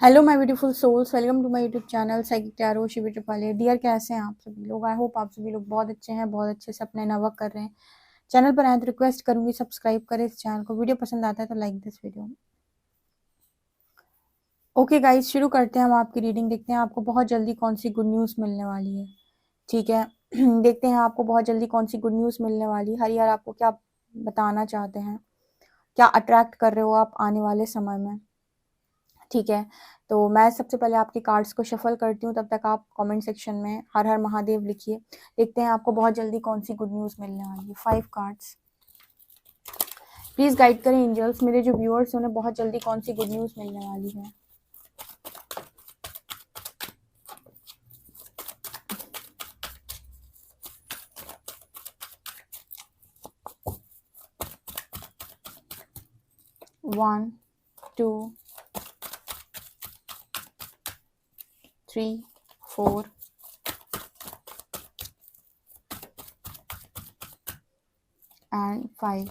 Hello my beautiful souls, welcome to my YouTube channel psychic tarot Shivi Tripale. Dear, कैसे हैं आप सभी लोग? आई होप आप सभी लोग बहुत अच्छे हैं, बहुत अच्छे से अपने वर्क कर रहे हैं। चैनल पर आए तो रिक्वेस्ट करूंगी सब्सक्राइब करें इस चैनल को। वीडियो पसंद आता है तो like this video. Okay guys, शुरू करते हैं हम आपकी रीडिंग। देखते हैं आपको बहुत जल्दी कौन सी गुड न्यूज़ मिलने वाली है। ठीक है देखते हैं आपको बहुत जल्दी कौन सी गुड न्यूज़ मिलने वाली है। हरिहर आपको क्या बताना चाहते हैं, क्या अट्रैक्ट कर रहे हो आप आने वाले समय में। ठीक है, तो मैं सबसे पहले आपके कार्ड्स को शफल करती हूँ, तब तक आप कमेंट सेक्शन में हर हर महादेव लिखिए। देखते हैं आपको बहुत जल्दी कौन सी गुड न्यूज़ मिलने वाली है। 5 कार्ड्स प्लीज़ गाइड करें एंजल्स, मेरे जो व्यूअर्स हैं उन्हें बहुत जल्दी कौन सी गुड न्यूज़ मिलने वाली है। One, two, 3, 4 and 5।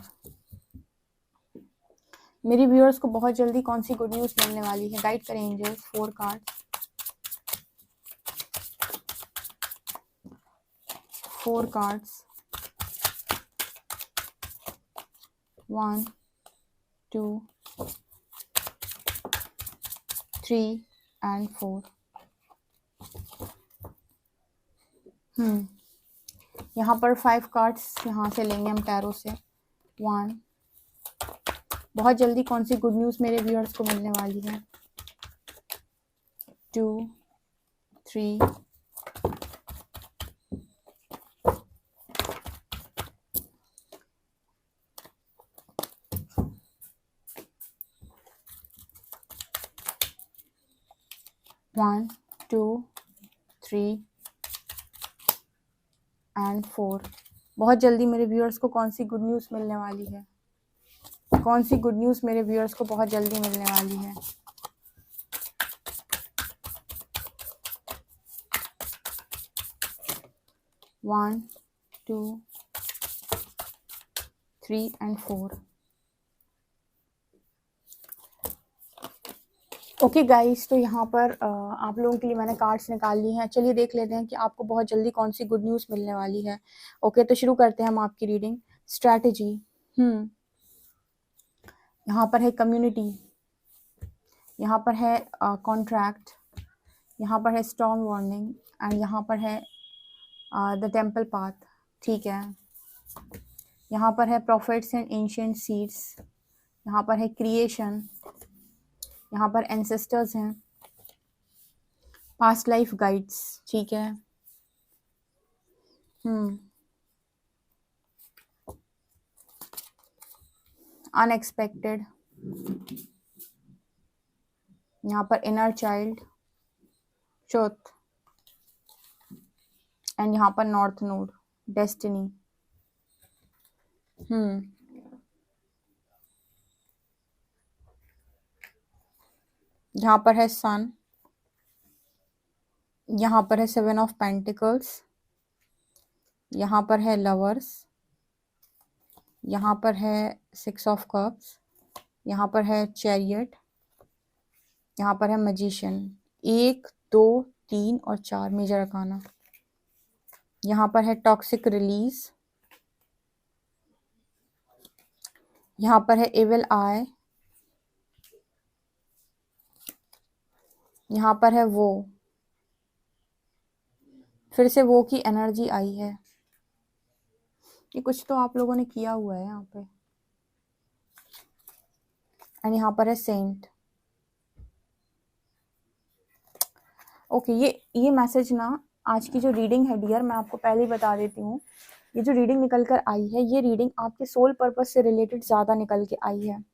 मेरी व्यूअर्स को बहुत जल्दी कौन सी गुड न्यूज़ मिलने वाली है, गाइड करें एंजल्स। 4 cards, 4 cards, 1, 2, 3 and 4। यहाँ पर 5 कार्ड्स यहाँ से लेंगे हम टैरो से। 1, बहुत जल्दी कौन सी गुड न्यूज़ मेरे व्यूअर्स को मिलने वाली है। 2, 3, 1, 2, 3 एंड 4। बहुत जल्दी मेरे व्यूअर्स को कौन सी गुड न्यूज़ मिलने वाली है, कौन सी गुड न्यूज़ मेरे व्यूअर्स को बहुत जल्दी मिलने वाली है। One, 2, 3 and 4। ओके गाइस, तो यहाँ पर आप लोगों के लिए मैंने कार्ड्स निकाल ली हैं। चलिए देख लेते हैं कि आपको बहुत जल्दी कौन सी गुड न्यूज़ मिलने वाली है। ओके, तो शुरू करते हैं हम आपकी रीडिंग। स्ट्रैटेजी, यहाँ पर है कम्युनिटी, यहाँ पर है कॉन्ट्रैक्ट, यहाँ पर है स्टॉर्म वार्निंग एंड यहाँ पर है द टेम्पल पाथ। ठीक है, यहाँ पर है प्रॉफिट्स एंड एंशिएंट सीड्स, यहाँ पर है क्रिएशन, यहाँ पर एंसेस्टर्स हैं, पास्ट लाइफ गाइड्स। ठीक है, अनएक्सपेक्टेड, यहाँ पर इनर चाइल्ड, ट्रुथ एंड यहाँ पर नॉर्थ नोड, डेस्टिनी। यहाँ पर है सन, यहाँ पर है 7 ऑफ पेंटिकल्स, यहाँ पर है लवर्स, यहाँ पर है 6 ऑफ कप्स, यहाँ पर है चैरियट, यहाँ पर है मैजिशियन। 1, 2, 3 और 4 मेजर अरकाना। यहाँ पर है टॉक्सिक रिलीज, यहाँ पर है एविल आई, यहाँ पर है वो, फिर से वो की एनर्जी आई है। ये कुछ तो आप लोगों ने किया हुआ है यहाँ पे। एंड यहाँ पर है सेंट। ओके, ये मैसेज ना, आज की जो रीडिंग है डियर, मैं आपको पहले ही बता देती हूँ, ये जो रीडिंग निकल कर आई है, ये रीडिंग आपके सोल पर्पस से रिलेटेड ज़्यादा निकल के आई है।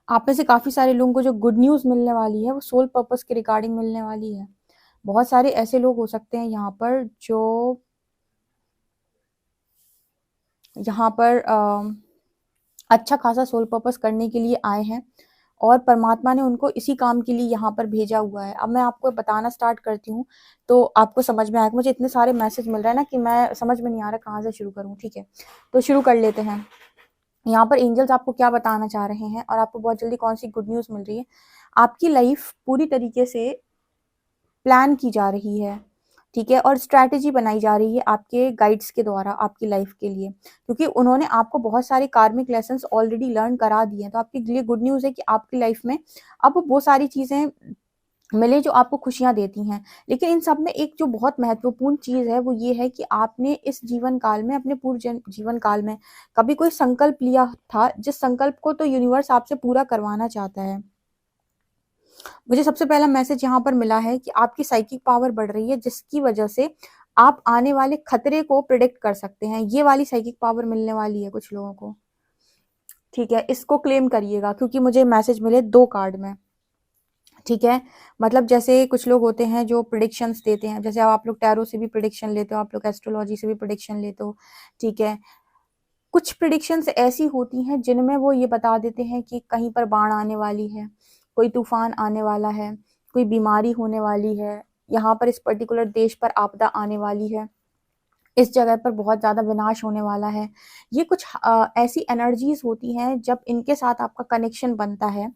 आप में से काफ़ी सारे लोगों को जो गुड न्यूज़ मिलने वाली है वो सोल पर्पस के रिगार्डिंग मिलने वाली है। बहुत सारे ऐसे लोग हो सकते हैं यहाँ पर जो यहाँ पर अच्छा खासा सोल पर्पस करने के लिए आए हैं और परमात्मा ने उनको इसी काम के लिए यहाँ पर भेजा हुआ है। अब मैं आपको बताना स्टार्ट करती हूँ तो आपको समझ में आएगा। मुझे इतने सारे मैसेज मिल रहे हैं ना कि मैं समझ में नहीं आ रहा कहाँ से शुरू करूँ। ठीक है, तो शुरू कर लेते हैं। यहाँ पर एंजल्स आपको क्या बताना चाह रहे हैं और आपको बहुत जल्दी कौन सी गुड न्यूज़ मिल रही है। आपकी लाइफ पूरी तरीके से प्लान की जा रही है, ठीक है, और स्ट्रैटेजी बनाई जा रही है आपके गाइड्स के द्वारा आपकी लाइफ के लिए, क्योंकि उन्होंने आपको बहुत सारे कार्मिक लेसन्स ऑलरेडी लर्न करा दिए हैं। तो आपके लिए गुड न्यूज़ है कि आपकी लाइफ में अब वो सारी चीज़ें मिले जो आपको खुशियाँ देती हैं। लेकिन इन सब में एक जो बहुत महत्वपूर्ण चीज़ है वो ये है कि आपने इस जीवन काल में, अपने पूरे जीवन काल में कभी कोई संकल्प लिया था, जिस संकल्प को तो यूनिवर्स आपसे पूरा करवाना चाहता है। मुझे सबसे पहला मैसेज यहाँ पर मिला है कि आपकी साइकिक पावर बढ़ रही है, जिसकी वजह से आप आने वाले खतरे को प्रिडिक्ट कर सकते हैं। ये वाली साइकिक पावर मिलने वाली है कुछ लोगों को, ठीक है, इसको क्लेम करिएगा, क्योंकि मुझे मैसेज मिले 2 कार्ड में, ठीक है। मतलब जैसे कुछ लोग होते हैं जो प्रिडिक्शंस देते हैं, जैसे आप लोग टैरो से भी प्रिडिक्शन लेते हो, आप लोग एस्ट्रोलॉजी से भी प्रिडिक्शन लेते हो, ठीक है। कुछ प्रिडिक्शंस ऐसी होती हैं जिनमें वो ये बता देते हैं कि कहीं पर बाढ़ आने वाली है, कोई तूफान आने वाला है, कोई बीमारी होने वाली है, यहाँ पर इस पर्टिकुलर देश पर आपदा आने वाली है, इस जगह पर बहुत ज़्यादा विनाश होने वाला है। ये कुछ ऐसी एनर्जीज होती हैं, जब इनके साथ आपका कनेक्शन बनता है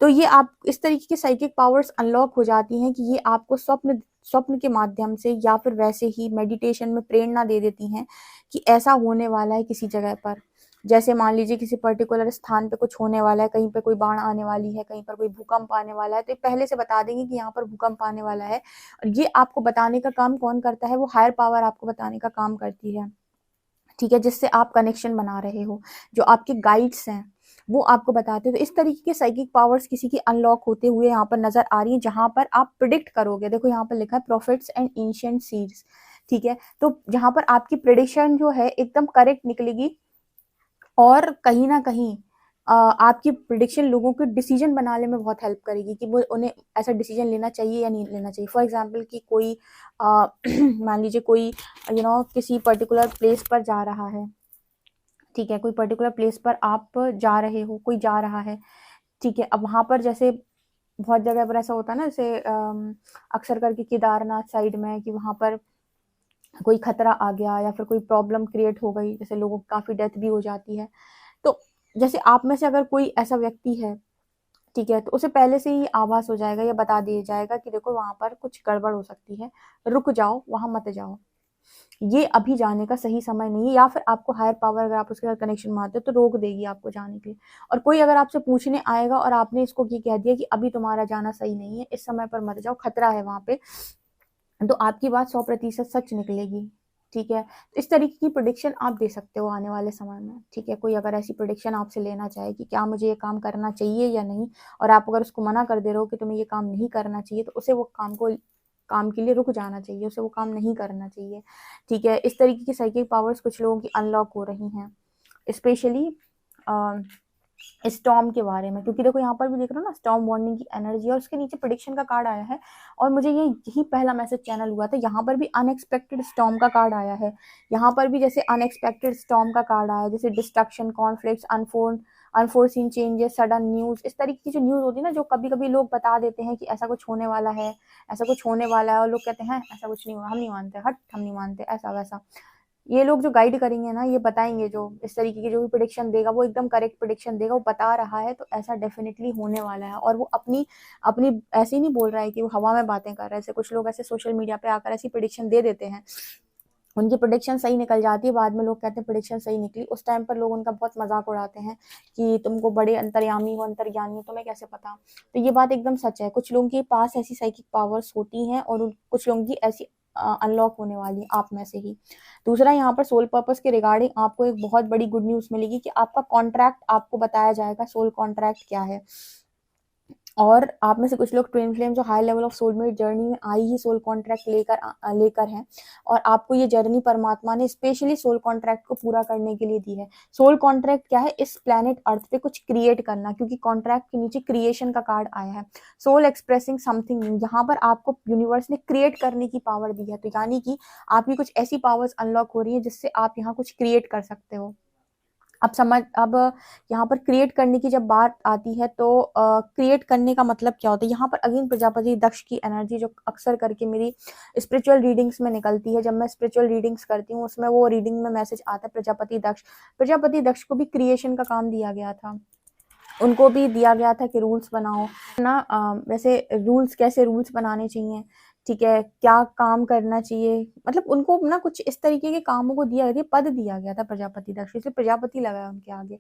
तो ये आप इस तरीके की साइकिक पावर्स अनलॉक हो जाती हैं कि ये आपको स्वप्न स्वप्न के माध्यम से या फिर वैसे ही मेडिटेशन में प्रेरणा दे देती हैं कि ऐसा होने वाला है किसी जगह पर। जैसे मान लीजिए किसी पर्टिकुलर स्थान पे कुछ होने वाला है, कहीं पे कोई बाढ़ आने वाली है, कहीं पर कोई भूकंप आने वाला है, तो ये पहले से बता देंगे कि यहाँ पर भूकंप आने वाला है। और ये आपको बताने का काम कौन करता है? वो हायर पावर आपको बताने का काम करती है, ठीक है, जिससे आप कनेक्शन बना रहे हो। जो आपके गाइड्स हैं वो आपको बताते हैं। तो इस तरीके के साइकिक पावर्स किसी की अनलॉक होते हुए यहाँ पर नजर आ रही है, जहां पर आप प्रिडिक्ट करोगे। देखो यहाँ पर लिखा है प्रॉफिट्स एंड एंशिएंट सीड्स, ठीक है। तो जहां पर आपकी प्रिडिक्शन जो है एकदम करेक्ट निकलेगी, और कहीं ना कहीं आपकी प्रिडिक्शन लोगों के डिसीजन बनाने में बहुत हेल्प करेगी कि वो उन्हें ऐसा डिसीजन लेना चाहिए या नहीं लेना चाहिए। फॉर एग्जांपल कि कोई मान लीजिए कोई किसी पर्टिकुलर प्लेस पर जा रहा है, ठीक है, कोई पर्टिकुलर प्लेस पर आप जा रहे हो, कोई जा रहा है, ठीक है। अब वहां पर जैसे बहुत जगह पर ऐसा होता है ना, जैसे अक्सर करके केदारनाथ साइड में कि वहां पर कोई खतरा आ गया या फिर कोई प्रॉब्लम क्रिएट हो गई, जैसे लोगों की काफी डेथ भी हो जाती है। तो जैसे आप में से अगर कोई ऐसा व्यक्ति है, ठीक है, तो उसे पहले से ही आभास हो जाएगा या बता दिया जाएगा कि देखो वहां पर कुछ गड़बड़ हो सकती है, रुक जाओ, वहां मत जाओ, ये अभी जाने का सही समय नहीं है। या फिर आपको हायर पावर अगर आप उसके साथ कनेक्शन मारते हो तो रोक देगी आपको जाने के लिए। और कोई अगर आपसे पूछने आएगा और आपने इसको ये कह दिया कि अभी तुम्हारा जाना सही नहीं है, इस समय पर मत जाओ, खतरा है वहां पे, तो आपकी बात 100% सच निकलेगी, ठीक है। तो इस तरीके की प्रोडिक्शन आप दे सकते हो आने वाले समय में, ठीक है। कोई अगर ऐसी प्रोडिक्शन आपसे लेना चाहे कि क्या मुझे ये काम करना चाहिए या नहीं, और आप अगर उसको मना कर दे रहे हो कि तुम्हें ये काम नहीं करना चाहिए, तो उसे वो काम के लिए रुक जाना चाहिए, उसे वो काम नहीं करना चाहिए, ठीक है। इस तरीके की साइकिक पावर्स कुछ लोगों की अनलॉक हो रही हैं, स्पेशली स्टॉर्म के बारे में, क्योंकि देखो यहाँ पर भी देख रहे हो ना, स्टॉर्म वार्निंग की एनर्जी और उसके नीचे प्रेडिक्शन का कार्ड आया है। और मुझे ये यही पहला मैसेज चैनल हुआ था, यहाँ पर भी अनएक्सपेक्टेड स्टॉर्म का कार्ड आया है। यहाँ पर भी जैसे अनएक्सपेक्टेड स्टॉर्म का कार्ड आया, जैसे destruction, conflict, unforeseen changes, sudden news. इस तरीके की जो न्यूज होती है ना, जो कभी कभी लोग बता देते हैं कि ऐसा कुछ होने वाला है, ऐसा कुछ होने वाला है, और लोग कहते हैं ऐसा कुछ नहीं हुआ, हम नहीं मानते, हट हम नहीं मानते, ऐसा वैसा। ये लोग जो गाइड करेंगे ना, ये बताएंगे, जो इस तरीके की जो भी प्रिडिक्शन देगा वो एकदम करेक्ट प्रिडिक्शन देगा, वो बता रहा है तो ऐसा डेफिनेटली होने वाला है। और वो अपनी अपनी ऐसे ही नहीं बोल रहा है कि वो हवा में बातें कर रहा है। ऐसे कुछ लोग ऐसे सोशल मीडिया पे आकर ऐसी प्रिडिक्शन दे देते हैं, उनकी प्रिडिक्शन सही निकल जाती है, बाद में लोग कहते हैं प्रिडिक्शन सही निकली। उस टाइम पर लोग उनका बहुत मजाक उड़ाते हैं कि तुमको बड़े अंतर्यामी हो, अंतर्ज्ञानी हो, तुम्हें कैसे पता। तो ये बात एकदम सच है, कुछ लोगों के पास ऐसी साइकिक पावर्स होती हैं, और कुछ लोगों की ऐसी अनलॉक होने वाली है आप में से ही। दूसरा, यहाँ पर सोल पर्पस के रिगार्डिंग आपको एक बहुत बड़ी गुड न्यूज मिलेगी कि आपका कॉन्ट्रैक्ट आपको बताया जाएगा, सोल कॉन्ट्रैक्ट क्या है। और आप में से कुछ लोग ट्विन फ्लेम जो high level of soulmate journey में आई ही सोल कॉन्ट्रैक्ट लेकर हैं, और आपको ये जर्नी परमात्मा ने स्पेशली सोल कॉन्ट्रैक्ट को पूरा करने के लिए दी है। सोल कॉन्ट्रैक्ट क्या है? इस प्लेनेट अर्थ पे कुछ क्रिएट करना, क्योंकि कॉन्ट्रैक्ट के नीचे क्रिएशन का कार्ड आया है। सोल एक्सप्रेसिंग समथिंग न्यू, यहाँ पर आपको यूनिवर्स ने क्रिएट करने की पावर दी है। तो यानी कि आपकी कुछ ऐसी पावर्स अनलॉक हो रही है जिससे आप यहाँ कुछ क्रिएट कर सकते हो। अब यहाँ पर क्रिएट करने की जब बात आती है तो क्रिएट करने का मतलब क्या होता है? यहाँ पर अगेन प्रजापति दक्ष की एनर्जी जो अक्सर करके मेरी स्पिरिचुअल रीडिंग्स में निकलती है, जब मैं स्पिरिचुअल रीडिंग्स करती हूँ उसमें वो रीडिंग में मैसेज आता है प्रजापति दक्ष। प्रजापति दक्ष को भी क्रिएशन का काम दिया गया था, उनको भी दिया गया था कि रूल्स बनाओ ना। वैसे कैसे रूल्स बनाने चाहिए, ठीक है, क्या काम करना चाहिए, मतलब उनको ना कुछ इस तरीके के कामों को दिया गया, पद दिया गया था प्रजापति दक्ष, इसलिए प्रजापति लगाया उनके आगे।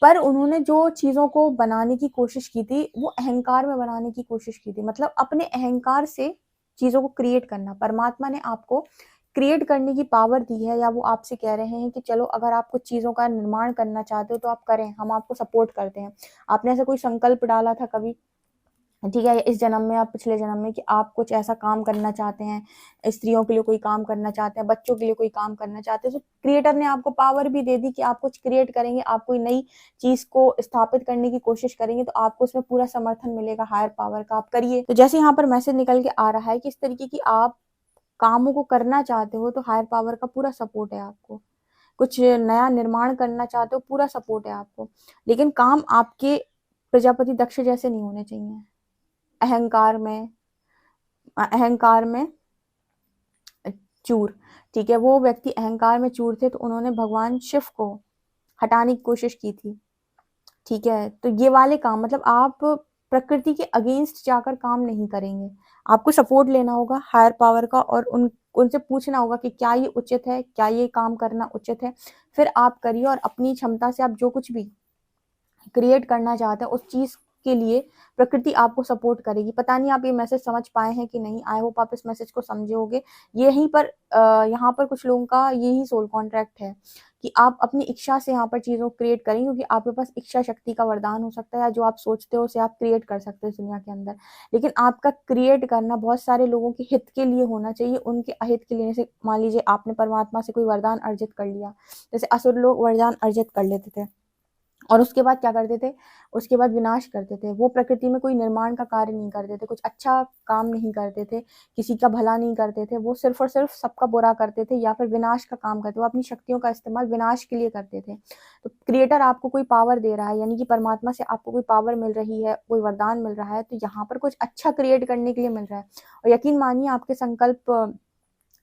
पर उन्होंने जो चीजों को बनाने की कोशिश की थी वो अहंकार में बनाने की कोशिश की थी, मतलब अपने अहंकार से चीजों को क्रिएट करना। परमात्मा ने आपको क्रिएट करने की पावर दी है, या वो आपसे कह रहे हैं कि चलो अगर आप कुछ चीजों का निर्माण करना चाहते हो तो आप करें, हम आपको सपोर्ट करते हैं। आपने ऐसा कोई संकल्प डाला था कभी, ठीक है, इस जन्म में या पिछले जन्म में, कि आप कुछ ऐसा काम करना चाहते हैं, स्त्रियों के लिए कोई काम करना चाहते हैं, बच्चों के लिए कोई काम करना चाहते हैं, तो क्रिएटर ने आपको पावर भी दे दी कि आप कुछ क्रिएट करेंगे, आप कोई नई चीज को स्थापित करने की कोशिश करेंगे तो आपको उसमें पूरा समर्थन मिलेगा हायर पावर का, आप करिए। तो जैसे यहाँ पर मैसेज निकल के आ रहा है कि इस तरीके की आप कामों को करना चाहते हो तो हायर पावर का पूरा सपोर्ट है आपको। कुछ नया निर्माण करना चाहते हो, पूरा सपोर्ट है आपको, लेकिन काम आपके प्रजापति दक्ष जैसे नहीं होने चाहिए। अहंकार में चूर, ठीक है, वो व्यक्ति अहंकार में चूर थे, तो उन्होंने भगवान शिव को हटाने की कोशिश की थी, ठीक है। तो ये वाले काम, मतलब आप प्रकृति के अगेंस्ट जाकर काम नहीं करेंगे, आपको सपोर्ट लेना होगा हायर पावर का, और उनसे पूछना होगा कि क्या ये उचित है, क्या ये काम करना उचित है, फिर आप करिए। और अपनी क्षमता से आप जो कुछ भी क्रिएट करना चाहते हैं उस चीज के लिए प्रकृति आपको सपोर्ट करेगी। पता नहीं आप ये मैसेज समझ पाए हैं कि नहीं, आई होप आप इस मैसेज को समझे होगे। यहीं पर यहाँ पर कुछ लोगों का यही सोल कॉन्ट्रैक्ट है कि आप अपनी इच्छा से यहाँ पर चीजों को क्रिएट करेंगे, क्योंकि आपके पास इच्छा शक्ति का वरदान हो सकता है, या जो आप सोचते हो उसे आप क्रिएट कर सकते हो इस दुनिया के अंदर। लेकिन आपका क्रिएट करना बहुत सारे लोगों के हित के लिए होना चाहिए, उनके अहित के लिए। जैसे मान लीजिए आपने परमात्मा से कोई वरदान अर्जित कर लिया, जैसे असुर लोग वरदान अर्जित कर लेते थे और उसके बाद क्या करते थे, उसके बाद विनाश करते थे। वो प्रकृति में कोई निर्माण का कार्य नहीं करते थे, कुछ अच्छा काम नहीं करते थे, किसी का भला नहीं करते थे, वो सिर्फ और सिर्फ सबका बुरा करते थे या फिर विनाश का काम करते थे। वो अपनी शक्तियों का इस्तेमाल विनाश के लिए करते थे। तो क्रिएटर आपको कोई पावर दे रहा है, यानी कि परमात्मा से आपको कोई पावर मिल रही है, कोई वरदान मिल रहा है, तो यहाँ पर कुछ अच्छा क्रिएट करने के लिए मिल रहा है। और यकीन मानिए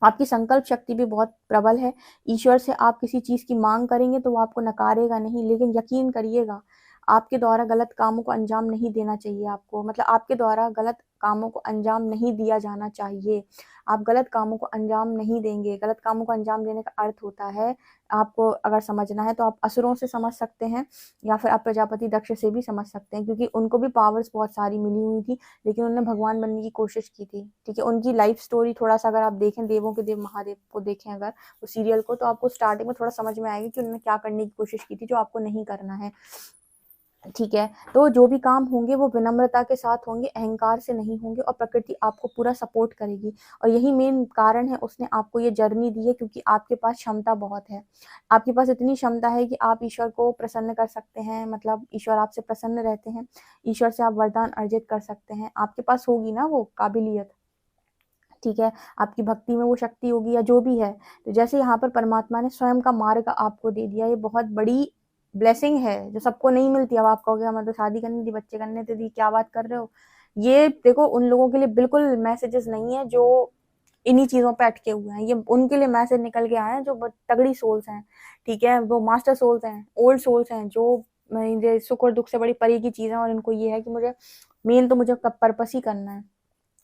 आपकी संकल्प शक्ति भी बहुत प्रबल है। ईश्वर से आप किसी चीज की मांग करेंगे तो वो आपको नकारेगा नहीं, लेकिन यकीन करिएगा आपके द्वारा गलत कामों को अंजाम नहीं देना चाहिए आपको, मतलब आपके द्वारा गलत कामों को अंजाम नहीं दिया जाना चाहिए। आप गलत कामों को अंजाम नहीं देंगे। गलत कामों को अंजाम देने का अर्थ होता है, आपको अगर समझना है तो आप असुरों से समझ सकते हैं, या फिर आप प्रजापति दक्ष से भी समझ सकते हैं, क्योंकि उनको भी पावर्स बहुत सारी मिली हुई थी, लेकिन उन्होंने भगवान बनने की कोशिश की थी, ठीक है। उनकी लाइफ स्टोरी थोड़ा सा अगर आप देखें, देवों के देव महादेव को देखें अगर वो सीरियल को, तो आपको स्टार्टिंग में थोड़ा समझ में आएगा कि उन्होंने क्या करने की कोशिश की थी जो आपको नहीं करना है, ठीक है। तो जो भी काम होंगे वो विनम्रता के साथ होंगे, अहंकार से नहीं होंगे, और प्रकृति आपको पूरा सपोर्ट करेगी। और यही मेन कारण है उसने आपको ये जर्नी दी है, क्योंकि आपके पास क्षमता बहुत है। आपके पास इतनी क्षमता है कि आप ईश्वर को प्रसन्न कर सकते हैं, मतलब ईश्वर आपसे प्रसन्न रहते हैं, ईश्वर से आप वरदान अर्जित कर सकते हैं। आपके पास होगी ना वो काबिलियत, ठीक है, आपकी भक्ति में वो शक्ति होगी या जो भी है। तो जैसे यहाँ पर परमात्मा ने स्वयं का मार्ग आपको दे दिया, ये बहुत बड़ी ब्लेसिंग है जो सबको नहीं मिलती। अब आप कहोगे हमें तो शादी करनी थी, बच्चे करने थे, दी क्या बात कर रहे हो। ये देखो उन लोगों के लिए बिल्कुल मैसेजेस नहीं है जो इन्हीं चीजों पे अटके हुए हैं, ये उनके लिए मैसेज निकल के आए हैं जो तगड़ी सोल्स हैं, ठीक है, वो मास्टर सोल्स हैं, ओल्ड सोल्स हैं, जो मुझे सुख और दुख से बड़ी परे की चीज है, और इनको ये है कि मुझे मेन तो मुझे पर्पस ही करना है।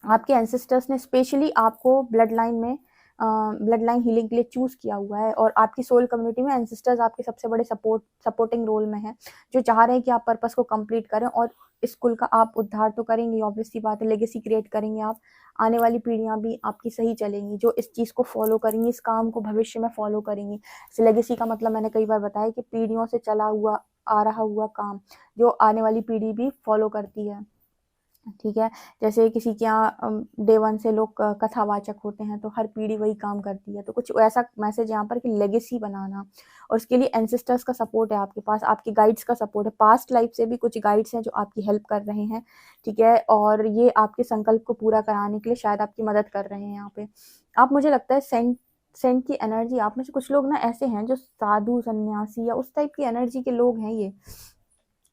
आपके एंसेस्टर्स ने स्पेशली आपको ब्लड लाइन हीलिंग के लिए चूज किया हुआ है, और आपकी सोल कम्युनिटी में एंसेस्टर्स आपके सबसे बड़े सपोर्टिंग रोल में है, जो चाह रहे हैं कि आप पर्पस को कंप्लीट करें, और इस कुल का आप उद्धार तो करेंगे, ऑब्वियस सी बात है, लेगेसी क्रिएट करेंगे आप। आने वाली पीढ़ियां भी आपकी सही चलेंगी जो इस चीज को फॉलो करेंगी, इस काम को भविष्य में फॉलो करेंगी। लेगेसी का मतलब मैंने कई बार बताया कि पीढ़ियों से चला हुआ आ रहा हुआ काम जो आने वाली पीढ़ी भी फॉलो करती है, ठीक है। जैसे किसी के यहाँ डे वन से लोग कथावाचक होते हैं, तो हर पीढ़ी वही काम करती है। तो कुछ ऐसा मैसेज यहाँ पर कि लेगेसी बनाना, और उसके लिए एंसेस्टर्स का सपोर्ट है आपके पास, आपके गाइड्स का सपोर्ट है, पास्ट लाइफ से भी कुछ गाइड्स हैं जो आपकी हेल्प कर रहे हैं, ठीक है, और ये आपके संकल्प को पूरा कराने के लिए शायद आपकी मदद कर रहे हैं यहाँ पे। आप, मुझे लगता है सेंट की एनर्जी, आप में से कुछ लोग ना ऐसे हैं जो साधु सन्यासी या उस टाइप की एनर्जी के लोग हैं ये,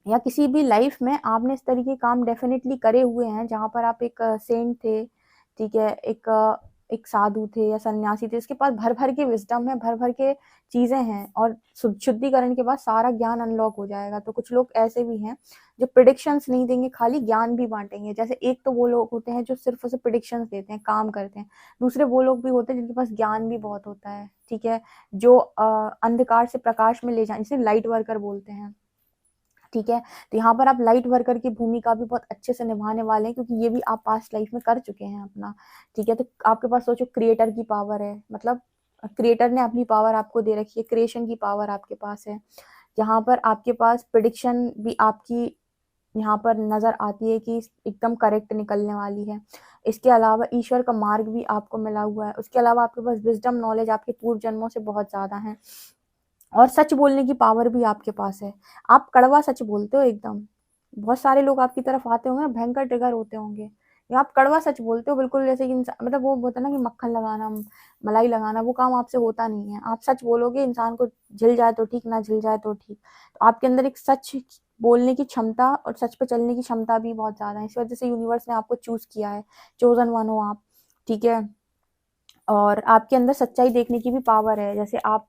या किसी भी लाइफ में आपने इस तरीके काम डेफिनेटली करे हुए हैं जहां पर आप एक सेंट थे, ठीक है, एक साधु थे या सन्यासी थे, इसके पास भर भर के विजडम है, भर भर के चीजें हैं, और शुद्धिकरण के बाद सारा ज्ञान अनलॉक हो जाएगा। तो कुछ लोग ऐसे भी हैं जो प्रिडिक्शंस नहीं देंगे, खाली ज्ञान भी बांटेंगे। जैसे एक तो वो लोग होते हैं जो सिर्फ उसे प्रिडिक्शंस देते हैं, काम करते हैं। दूसरे वो लोग भी होते हैं जिनके पास ज्ञान भी बहुत होता है, ठीक है, जो अंधकार से प्रकाश में ले जाए, जिसे लाइट वर्कर बोलते हैं, ठीक है। तो यहाँ पर आप लाइट वर्कर की भूमिका भी बहुत अच्छे से निभाने वाले हैं, क्योंकि ये भी आप पास्ट लाइफ में कर चुके हैं अपना, ठीक है। तो आपके पास सोचो क्रिएटर की पावर है, मतलब क्रिएटर ने अपनी पावर आपको दे रखी है, क्रिएशन की पावर आपके पास है। यहाँ पर आपके पास प्रिडिक्शन भी आपकी यहाँ पर नजर आती है कि एकदम करेक्ट निकलने वाली है। इसके अलावा ईश्वर का मार्ग भी आपको मिला हुआ है। उसके अलावा आपके पास विजडम नॉलेज आपके पूर्व जन्मों से बहुत ज्यादा है, और सच बोलने की पावर भी आपके पास है। आप कड़वा सच बोलते हो एकदम। बहुत सारे लोग आपकी तरफ आते होंगे ना, भयंकर ट्रिगर होते होंगे, या आप कड़वा सच बोलते हो बिल्कुल, जैसे कि मतलब वो होता है ना कि मक्खन लगाना, मलाई लगाना, वो काम आपसे होता नहीं है। आप सच बोलोगे, इंसान को झिल जाए तो ठीक, ना झिल जाए तो ठीक। तो आपके अंदर एक सच बोलने की क्षमता और सच पे चलने की क्षमता भी बहुत ज्यादा है। इस वजह से यूनिवर्स ने आपको चूज किया है, चोजन वन हो आप, ठीक है। और आपके अंदर सच्चाई देखने की भी पावर है, जैसे आप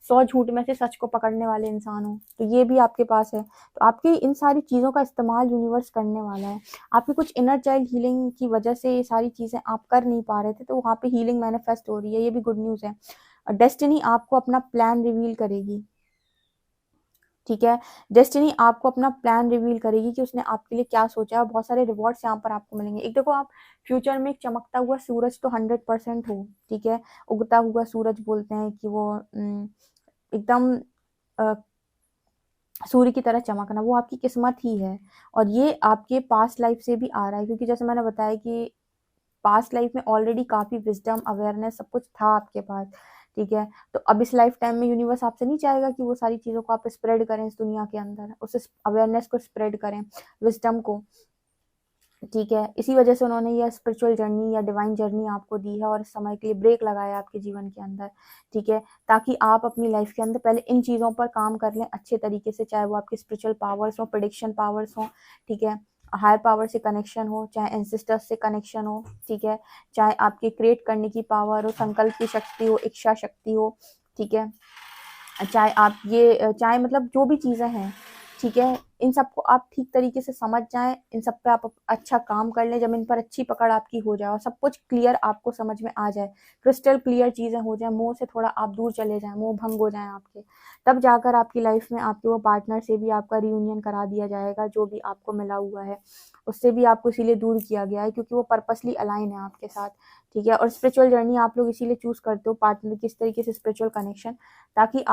100 झूठ में से सच को पकड़ने वाले इंसान हो, तो ये भी आपके पास है। तो आपके इन सारी चीज़ों का इस्तेमाल यूनिवर्स करने वाला है। आपकी कुछ इनर चाइल्ड हीलिंग की वजह से ये सारी चीज़ें आप कर नहीं पा रहे थे, तो वहाँ पे हीलिंग मैनिफेस्ट हो रही है, ये भी गुड न्यूज़ है। डेस्टिनी आपको अपना प्लान रिवील करेगी, ठीक है। डेस्टिनी आपको अपना प्लान रिवील करेगी कि उसने आपके लिए क्या सोचा है। बहुत सारे रिवॉर्ड्स यहाँ पर आपको मिलेंगे। एक देखो, आप फ्यूचर में एक चमकता हुआ सूरज तो 100% हो, ठीक है। उगता हुआ सूरज बोलते हैं कि वो एकदम सूर्य की तरह चमकना, वो आपकी किस्मत ही है। और ये आपके पास्ट लाइफ से भी आ रहा है, क्योंकि जैसे मैंने बताया कि पास्ट लाइफ में ऑलरेडी काफी विजडम, अवेयरनेस, सब कुछ था आपके पास, ठीक है। तो अब इस लाइफ टाइम में यूनिवर्स आपसे नहीं चाहेगा कि वो सारी चीजों को आप स्प्रेड करें इस दुनिया के अंदर, उस अवेयरनेस को स्प्रेड करें, विजडम को, ठीक है। इसी वजह से उन्होंने यह स्पिरिचुअल जर्नी या डिवाइन जर्नी आपको दी है, और इस समय के लिए ब्रेक लगाया आपके जीवन के अंदर, ठीक है, ताकि आप अपनी लाइफ के अंदर पहले इन चीज़ों पर काम कर लें अच्छे तरीके से, चाहे वो आपकी स्पिरिचुअल पावर्स हो, प्रेडिक्शन पावर्स हो, ठीक है, हायर पावर से कनेक्शन हो, चाहे एंसेस्टर्स से कनेक्शन हो, ठीक है, चाहे आपके क्रिएट करने की पावर हो, संकल्प की शक्ति हो, इच्छा शक्ति हो, ठीक है, चाहे आप ये चाहे मतलब जो भी चीज़ें हैं, ठीक है, इन सबको आप ठीक तरीके से समझ जाएं, इन सब पे आप अच्छा काम कर लें। जब इन पर अच्छी पकड़ आपकी हो जाए और सब कुछ क्लियर आपको समझ में आ जाए, क्रिस्टल क्लियर चीज़ें हो जाए, मोह से थोड़ा आप दूर चले जाएं, मोह भंग हो जाए आपके, तब जाकर आपकी लाइफ में आपके वो पार्टनर से भी आपका रियूनियन करा दिया जाएगा, जो भी आपको मिला हुआ है उससे भी आपको इसीलिए दूर किया गया है, क्योंकि वो पर्पसली अलाइन है आपके साथ, ठीक है। और स्पिरिचुअल जर्नी आप लोग इसीलिए चूज करते हो पार्टनर, किस तरीके से स्पिरिचुअल कनेक्शन, ताकि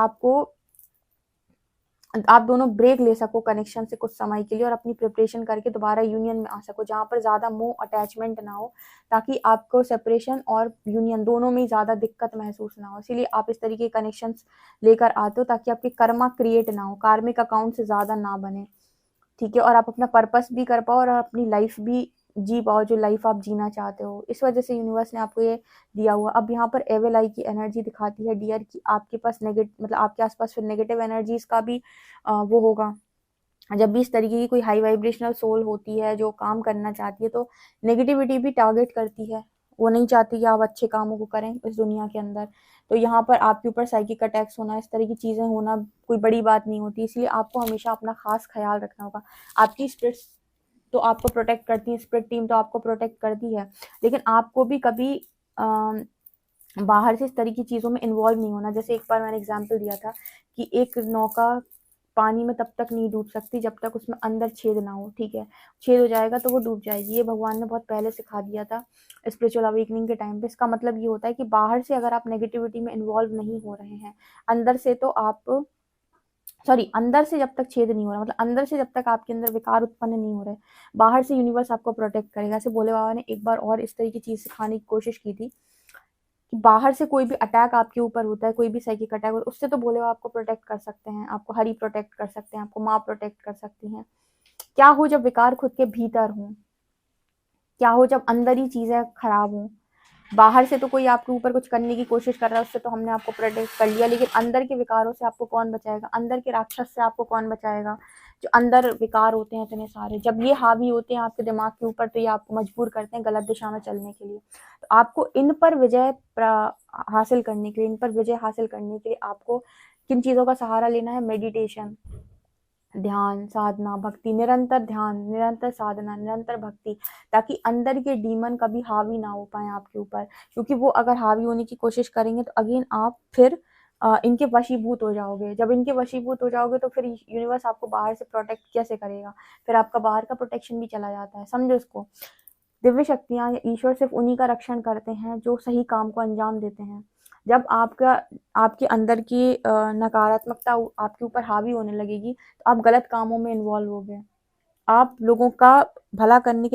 आप दोनों ब्रेक ले सको कनेक्शन से कुछ समय के लिए, और अपनी प्रिपरेशन करके दोबारा यूनियन में आ सको, जहाँ पर ज़्यादा मोह अटैचमेंट ना हो, ताकि आपको सेपरेशन और यूनियन दोनों में ही ज़्यादा दिक्कत महसूस ना हो। इसीलिए आप इस तरीके के कनेक्शंस लेकर आते हो, ताकि आपके कर्मा क्रिएट ना हो, कार्मिक अकाउंट से ज़्यादा ना बने, ठीक है, और आप अपना पर्पस भी कर पाओ और अपनी लाइफ भी जी पाओ, जो लाइफ आप जीना चाहते हो। इस वजह से यूनिवर्स ने आपको ये दिया हुआ। अब यहाँ पर एविल आई की एनर्जी दिखाती है डियर, कि आपके पास नेगेटिव, मतलब आपके आसपास फिर नेगेटिव एनर्जीज का भी वो होगा। जब भी इस तरीके की कोई हाई वाइब्रेशनल सोल होती है जो काम करना चाहती है, तो नेगेटिविटी भी टारगेट करती है, वो नहीं चाहती कि आप अच्छे कामों को करें इस दुनिया के अंदर। तो यहाँ पर आपके ऊपर साइकिक अटैक्स होना, इस तरह की चीज़ें होना कोई बड़ी बात नहीं होती, इसलिए आपको हमेशा अपना खास ख्याल रखना होगा। आपकी स्पिरिट्स तो आपको प्रोटेक्ट करती है, स्पिरिट टीम तो आपको प्रोटेक्ट करती है, लेकिन आपको भी कभी बाहर से इस तरह की चीज़ों में इन्वॉल्व नहीं होना। जैसे एक बार मैंने एग्जांपल दिया था कि एक नौका पानी में तब तक नहीं डूब सकती जब तक उसमें अंदर छेद ना हो, ठीक है, छेद हो जाएगा तो वो डूब जाएगी। ये भगवान ने बहुत पहले सिखा दिया था स्पिरिचुअल अवेकनिंग के टाइम पे। इसका मतलब ये होता है कि बाहर से अगर आप नेगेटिविटी में इन्वॉल्व नहीं हो रहे हैं, अंदर से तो आप अंदर से जब तक छेद नहीं हो रहा, मतलब अंदर से जब तक आपके अंदर विकार उत्पन्न नहीं हो रहे, बाहर से यूनिवर्स आपको प्रोटेक्ट करेगा। ऐसे भोले बाबा ने एक बार और इस तरह की चीज सिखाने की कोशिश की थी कि बाहर से कोई भी अटैक आपके ऊपर होता है, कोई भी साइकिक अटैक होता है, उससे तो भोले बाबा आपको प्रोटेक्ट कर सकते हैं, आपको हरि प्रोटेक्ट कर सकते हैं, आपको माँ प्रोटेक्ट कर सकती हैं। क्या हो जब विकार खुद के भीतर हो, क्या हो जब अंदर ही चीजें खराब हो। बाहर से तो कोई आपके ऊपर कुछ करने की कोशिश कर रहा है, उससे तो हमने आपको प्रोटेक्ट कर लिया, लेकिन अंदर के विकारों से आपको कौन बचाएगा, अंदर के राक्षस से आपको कौन बचाएगा, जो अंदर विकार होते हैं इतने सारे, जब ये हावी होते हैं आपके दिमाग के ऊपर, तो ये आपको मजबूर करते हैं गलत दिशा में चलने के लिए। तो आपको इन पर विजय हासिल करने के लिए, इन पर विजय हासिल करने के लिए आपको किन चीज़ों का सहारा लेना है? मेडिटेशन, ध्यान, साधना, भक्ति, निरंतर ध्यान, निरंतर साधना, निरंतर भक्ति, ताकि अंदर के डीमन कभी हावी ना हो पाए आपके ऊपर, क्योंकि वो अगर हावी होने की कोशिश करेंगे तो अगेन आप फिर इनके वशीभूत हो जाओगे। जब इनके वशीभूत हो जाओगे तो फिर यूनिवर्स आपको बाहर से प्रोटेक्ट कैसे करेगा? फिर आपका बाहर का प्रोटेक्शन भी चला जाता है, समझो इसको। दिव्य शक्तियां या ईश्वर सिर्फ उन्हीं का रक्षण करते हैं जो सही काम को अंजाम देते हैं। जब आपके अंदर की नकारात्मकता आपके ऊपर हावी होने लगेगी तो आप गलत कामों में इन्वॉल्व हो गए। आप लोगों का भला करने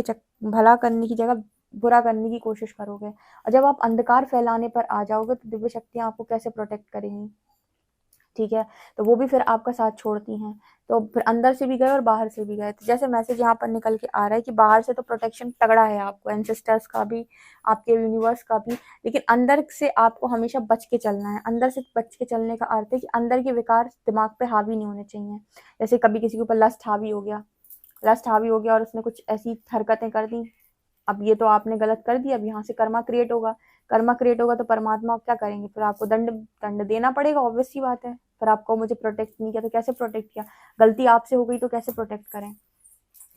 की जगह बुरा करने की कोशिश करोगे, और जब आप अंधकार फैलाने पर आ जाओगे तो दिव्य शक्तियां आपको कैसे प्रोटेक्ट करेंगी? ठीक है, तो वो भी फिर आपका साथ छोड़ती हैं। तो फिर अंदर से भी गए और बाहर से भी गए। तो जैसे मैसेज यहाँ पर निकल के आ रहा है कि बाहर से तो प्रोटेक्शन तगड़ा है आपको, एंसेस्टर्स का भी, आपके यूनिवर्स का भी, लेकिन अंदर से आपको हमेशा बच के चलना है। अंदर से बच के चलने का अर्थ है कि अंदर के विकार दिमाग पे हावी नहीं होने चाहिए। जैसे कभी किसी के ऊपर लस्ट हावी हो गया और उसने कुछ ऐसी हरकतें कर दी, अब ये तो आपने गलत कर दिया, अब यहाँ से कर्मा क्रिएट होगा तो परमात्मा क्या करेंगे? फिर आपको दंड देना पड़ेगा, ऑब्वियस सी बात है। फिर आपको मुझे प्रोटेक्ट नहीं किया तो कैसे प्रोटेक्ट किया? गलती आपसे हो गई तो कैसे प्रोटेक्ट करें?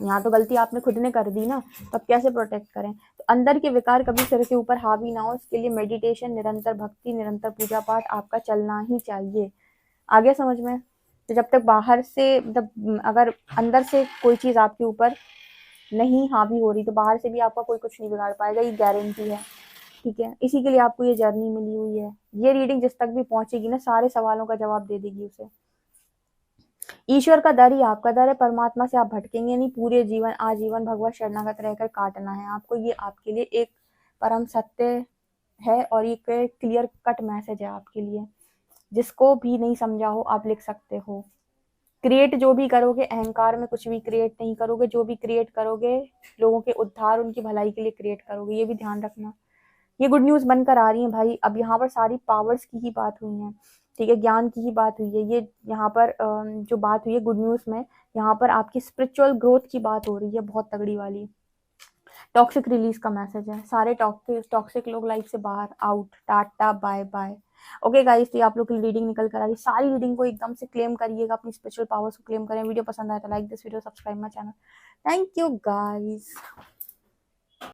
यहाँ तो गलती आपने खुद ने कर दी ना, तब कैसे प्रोटेक्ट करें? तो अंदर के विकार कभी सिर के ऊपर हावी ना हो, इसके लिए मेडिटेशन, निरंतर भक्ति, निरंतर पूजा पाठ आपका चलना ही चाहिए। आगे समझ में? तो जब तक बाहर से, अगर अंदर से कोई चीज आपके ऊपर नहीं हावी हो रही तो बाहर से भी आपका कोई कुछ नहीं बिगाड़ पाएगा, ये गारंटी है। ठीक है, इसी के लिए आपको ये जर्नी मिली हुई है। ये रीडिंग जिस तक भी पहुंचेगी ना, सारे सवालों का जवाब दे देगी उसे। ईश्वर का दर ही आपका दर है, परमात्मा से आप भटकेंगे नहीं। पूरे जीवन आजीवन भगवत शरणागत रहकर काटना है आपको। ये आपके लिए एक परम सत्य है और ये क्लियर कट मैसेज है आपके लिए। जिसको भी नहीं समझा हो आप लिख सकते हो। क्रिएट जो भी करोगे, अहंकार में कुछ भी क्रिएट नहीं करोगे। जो भी क्रिएट करोगे लोगों के उद्धार, उनकी भलाई के लिए क्रिएट करोगे, ये भी ध्यान रखना। ये गुड न्यूज बनकर आ रही है भाई। अब यहाँ पर सारी पावर्स की ही बात हुई है, ठीक है, ज्ञान की ही बात हुई है। ये यहाँ पर जो बात हुई है गुड न्यूज में, यहाँ पर आपकी स्पिरिचुअल ग्रोथ की बात हो रही है, बहुत तगड़ी वाली। टॉक्सिक रिलीज का मैसेज है। सारे टॉक्सिक लोग लाइफ से बाहर, out, tata bye bye. Okay guys, तो आप लोग की रीडिंग निकल कर आ रही। सारी रीडिंग को एकदम से क्लेम करिएगा, अपनी स्पिरिचुअल पावर्स को क्लेम करें। वीडियो पसंद आए तो like this video, subscribe my channel. Thank you guys.